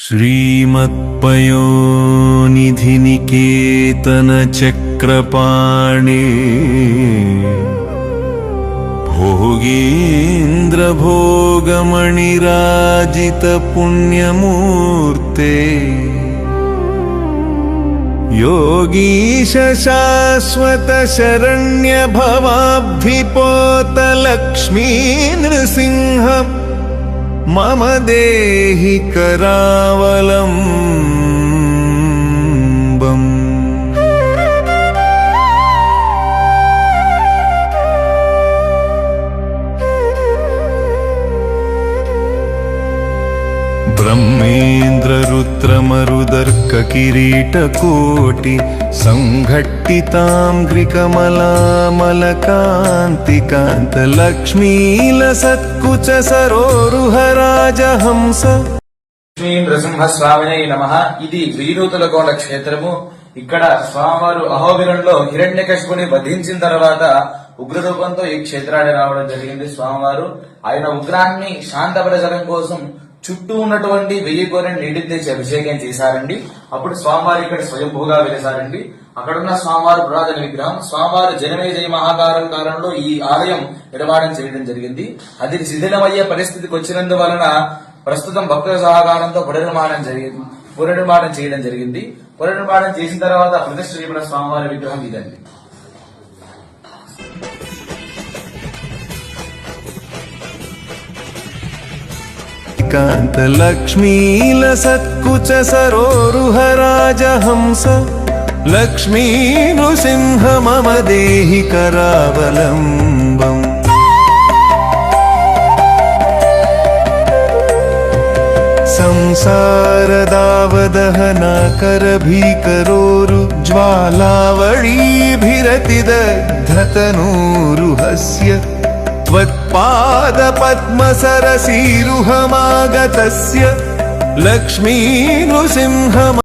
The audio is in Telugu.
श्रीमत्पयोनिधिनिकेतनचक्रपाणे भोगीन्द्रभोगमणिराजितपुण्यमूर्ते योगीश शाश्वत शरण्य भवाब्धिपोत लक्ष्मी नृसिंह मम देहि करावलम्बम्। ब्रह्मेन्द्र रुद्रमरुदर्क किरीटकोटि संघट्टितांघ्रिकमलामलकान्तिकान्त लक्ष्मीलसत्कुच सरोरुहराजहंस। లక్ష్మీ నృసింహస్వామినే నమః. ఇది వీరూతులకోట క్షేత్రము. ఇక్కడ స్వామివారు అహోబిలంలో హిరణ్యకశిపుని వధించిన తర్వాత ఉగ్రరూపంతో ఈ క్షేత్రాన్ని రావడం జరిగింది. స్వామివారు ఆయన ఉగ్రాన్ని శాంతపరచడం కోసం చుట్టూ ఉన్నటువంటి 1000 కోరిని నీటిని తెచ్చి అభిషేకం చేశారండి. అప్పుడు స్వామివారు ఇక్కడ స్వయంభూగా వెలిసారండి. అక్కడున్న స్వామివారు పురాతన విగ్రహం. స్వామివారు జనమేజయ మహాకారంలో ఈ ఆలయం నిర్మాణం చేయడం జరిగింది. అది శిథిలమయ్యే పరిస్థితికి వచ్చినందువలన ప్రస్తుతం భక్తుల సహకారంతో పునర్నిర్మాణం చేయడం జరిగింది. పునర్నిర్మాణం చేసిన తర్వాత ప్రతిష్ఠ చేయబడిన స్వామివారి విగ్రహం ఇదండి. कांत लक्ष्मीलसत्कुच सरोरुहराजहंस लक्ष्मी नृसिंह मम देहि करावलम्बम्। संसारदावदहनाकर भीकरोरु ज्वालावळीभिरतिदग्धतनूरुहस्य त्वत्पादपद्मसरसीरुहमागतस्य लक्ष्मी नृसिंह